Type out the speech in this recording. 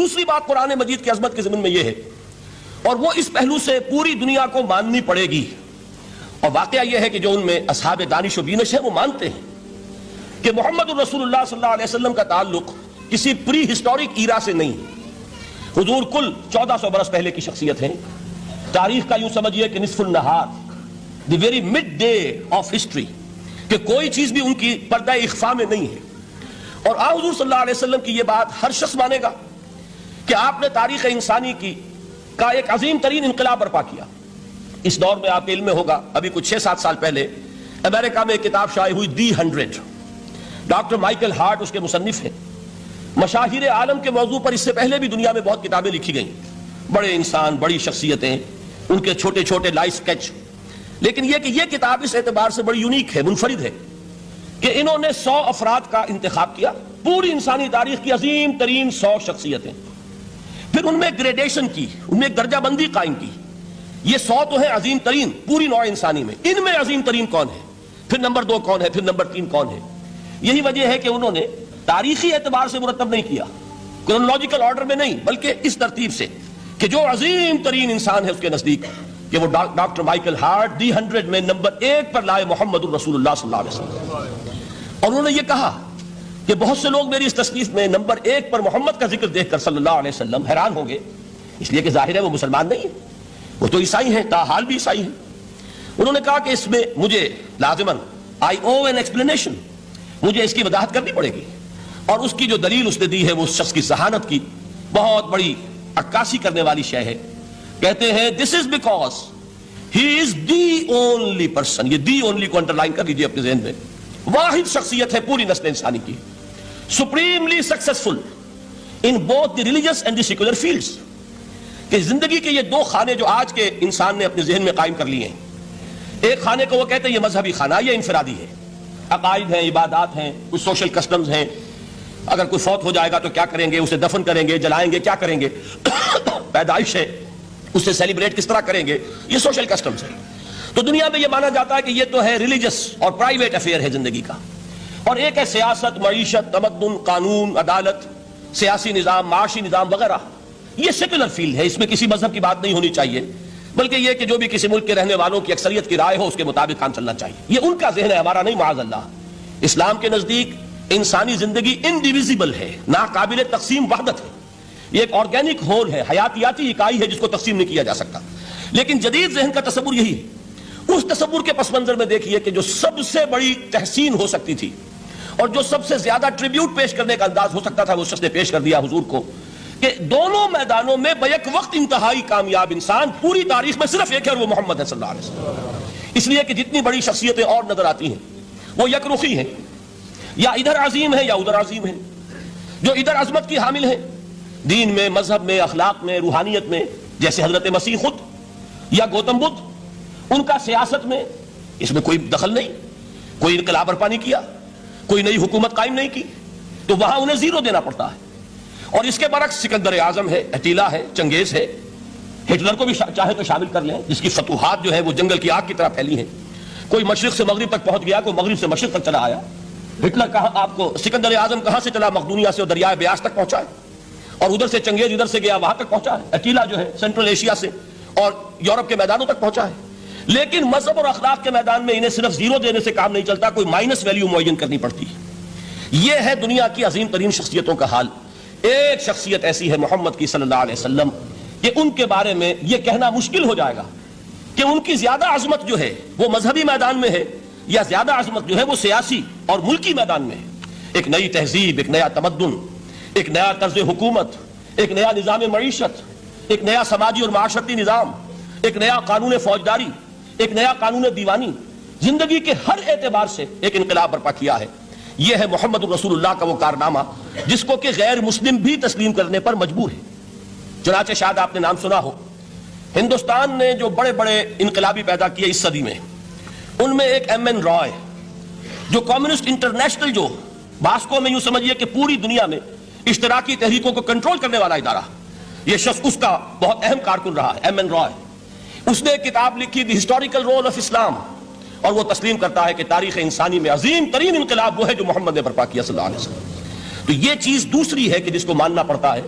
دوسری بات قرآن مجید کی عظمت کے ضمن میں یہ ہے، اور وہ اس پہلو سے پوری دنیا کو ماننی پڑے گی، اور واقعہ یہ ہے کہ جو ان میں اصحاب دانش و بینش ہیں وہ مانتے ہیں کہ محمد الرسول اللہ صلی اللہ علیہ وسلم کا تعلق کسی پری ہسٹورک ایرا سے نہیں ہے۔ حضور کل 1400 برس پہلے کی شخصیت ہیں، تاریخ کا یوں سمجھیے کہ نصف النہار، the very midday of history, کہ کوئی چیز بھی ان کی پردہ اخفاء میں نہیں ہے۔ اور حضور صلی اللہ علیہ وسلم کی یہ بات ہر شخص مانے گا کہ آپ نے تاریخ انسانی کا ایک عظیم ترین انقلاب برپا کیا۔ اس دور میں آپ کے علم میں ہوگا، ابھی کچھ 6-7 سال پہلے امریکہ میں ایک کتاب شائع ہوئی، دی 100۔ ڈاکٹر مائیکل ہارٹ اس کے مصنف ہیں۔ مشاہیر عالم کے موضوع پر اس سے پہلے بھی دنیا میں بہت کتابیں لکھی گئیں، بڑے انسان، بڑی شخصیتیں، ان کے چھوٹے چھوٹے لائف سکیچ، لیکن یہ کہ یہ کتاب اس اعتبار سے بڑی یونیک ہے، منفرد ہے کہ انہوں نے 100 افراد کا انتخاب کیا، پوری انسانی تاریخ کی عظیم ترین 100 شخصیتیں، پھر ان میں گریڈیشن کی، ان میں ایک درجہ بندی قائم کی۔ یہ 100 تو ہے عظیم ترین پوری نوع انسانی میں، ان میں عظیم ترین کون ہے، پھر نمبر 2 کون ہے، پھر نمبر 3 کون ہے۔ یہی وجہ ہے کہ انہوں نے تاریخی اعتبار سے مرتب نہیں کیا، کرونالوجیکل آرڈر میں نہیں، بلکہ اس ترتیب سے کہ جو عظیم ترین انسان ہے اس کے نزدیک کہ وہ ڈاکٹر مائیکل ہارٹ دی 100 میں نمبر 1 پر لائے محمد الرسول اللہ صلی اللہ علیہ وسلم۔ اور انہوں نے یہ کہا کہ بہت سے لوگ میری اس تصنیف میں نمبر 1 پر محمد کا ذکر دیکھ کر صلی اللہ علیہ وسلم حیران ہوں گے، اس لیے کہ ظاہر ہے وہ مسلمان نہیں ہیں، وہ تو عیسائی ہیں، تاحال بھی عیسائی ہیں۔ انہوں نے کہا کہ اس میں مجھے لازماً I owe an explanation، مجھے اس کی وضاحت کرنی پڑے گی، اور اس کی جو دلیل اس نے دی ہے وہ اس شخص کی ذہانت کی بہت بڑی عکاسی کرنے والی شے ہے۔ کہتے ہیں this is because he is the only person، یہ دی اونلی کو انڈرلائن کر لیجئے اپنے ذہن میں، واحد شخصیت ہے پوری نسل انسانی کی، supremely successful in both the religious and the secular fields، کہ زندگی کے یہ 2 خانے جو آج کے انسان نے اپنے ذہن میں قائم کر لیے ہیں، ایک خانے کو وہ کہتے ہیں یہ مذہبی خانہ، یہ انفرادی ہے، عقائد ہیں، عبادات ہیں، کچھ سوشل کسٹمز ہیں، اگر کوئی فوت ہو جائے گا تو کیا کریں گے، اسے دفن کریں گے، جلائیں گے، کیا کریں گے، پیدائش ہے اسے سیلیبریٹ کس طرح کریں گے، یہ سوشل کسٹمز ہیں۔ تو دنیا میں یہ مانا جاتا ہے کہ یہ تو ہے ریلیجس اور پرائیویٹ افیئر ہے زندگی کا، اور ایک ہے سیاست، معیشت، تمدن، قانون، عدالت، سیاسی نظام، معاشی نظام وغیرہ، یہ سیکولر فیلڈ ہے، اس میں کسی مذہب کی بات نہیں ہونی چاہیے، بلکہ یہ کہ جو بھی کسی ملک کے رہنے والوں کی اکثریت کی رائے ہو اس کے مطابق کام چلنا چاہیے۔ یہ ان کا ذہن ہے، ہمارا نہیں، معاذ اللہ۔ اسلام کے نزدیک انسانی زندگی انڈیویزیبل ہے، ناقابل تقسیم وحدت ہے، یہ ایک آرگینک ہول ہے، حیاتیاتی اکائی ہے جس کو تقسیم نہیں کیا جا سکتا۔ لیکن جدید ذہن کا تصور یہی ہے۔ اس تصور کے پس منظر میں دیکھیے کہ جو سب سے بڑی تحسین ہو سکتی تھی اور جو سب سے زیادہ ٹریبیوٹ پیش کرنے کا انداز ہو سکتا تھا وہ شخص نے پیش کر دیا حضور کو، کہ دونوں میدانوں میں بیک وقت انتہائی کامیاب انسان پوری تاریخ میں صرف ایک ہے، اور وہ محمد ہے صلی اللہ علیہ وسلم۔ اس لیے کہ جتنی بڑی شخصیتیں اور نظر آتی ہیں وہ یک رخی ہیں، یا ادھر عظیم ہیں یا ادھر عظیم ہیں۔ جو ادھر عظمت کی حامل ہیں دین میں، مذہب میں، اخلاق میں، روحانیت میں، جیسے حضرت مسیح خود یا گوتم بدھ، ان کا سیاست میں اس میں کوئی دخل نہیں، کوئی انقلاب برپا نہیں کیا، کوئی نئی حکومت قائم نہیں کی، تو وہاں انہیں 0 دینا پڑتا ہے۔ اور اس کے برعکس سکندر اعظم ہے، اٹیلا ہے، چنگیز ہے، ہٹلر کو بھی چاہے تو شامل کر لیں، جس کی فتوحات جو ہے وہ جنگل کی آگ کی طرح پھیلی ہیں، کوئی مشرق سے مغرب تک پہنچ گیا، کوئی مغرب سے مشرق تک چلا آیا۔ ہٹلر کہاں آپ کو سکندر اعظم کہاں سے چلا، مقدونیہ سے اور دریائے بیاس تک پہنچا ہے، اور ادھر سے چنگیز ادھر سے گیا وہاں تک پہنچا ہے، اٹیلا جو ہے سینٹرل ایشیا سے اور یورپ کے میدانوں تک پہنچا ہے۔ لیکن مذہب اور اخلاق کے میدان میں انہیں صرف 0 دینے سے کام نہیں چلتا، کوئی مائنس ویلیو معین کرنی پڑتی ہے۔ یہ ہے دنیا کی عظیم ترین شخصیتوں کا حال۔ ایک شخصیت ایسی ہے محمد کی صلی اللہ علیہ وسلم کہ ان کے بارے میں یہ کہنا مشکل ہو جائے گا کہ ان کی زیادہ عظمت جو ہے وہ مذہبی میدان میں ہے یا زیادہ عظمت جو ہے وہ سیاسی اور ملکی میدان میں ہے۔ ایک نئی تہذیب، ایک نیا تمدن، ایک نیا طرز حکومت، ایک نیا نظام معیشت، ایک نیا سماجی اور معاشرتی نظام، ایک نیا قانون فوجداری، ایک نیا قانون دیوانی، زندگی کے ہر اعتبار سے ایک انقلاب برپا کیا ہے۔ یہ ہے محمد الرسول اللہ کا وہ کارنامہ جس کو کہ غیر مسلم بھی تسلیم کرنے پر مجبور ہے۔ چنانچہ شاید آپ نے نام سنا ہو، ہندوستان نے جو بڑے بڑے انقلابی پیدا کیے اس صدی میں، ان میں ایک ایم این رائے، جو کمیونسٹ انٹرنیشنل، جو باسکو میں یوں سمجھیے کہ پوری دنیا میں اشتراکی تحریکوں کو کنٹرول کرنے والا ادارہ، یہ شخص اس کا بہت اہم کارکن رہا ہے، ایم این رائے۔ اس نے ایک کتاب لکھی، دی ہسٹوریکل رول آف اسلام، اور وہ تسلیم کرتا ہے کہ تاریخ انسانی میں عظیم ترین انقلاب وہ ہے جو محمد نے برپا کیا صلی اللہ علیہ وسلم۔ تو یہ چیز دوسری ہے کہ جس کو ماننا پڑتا ہے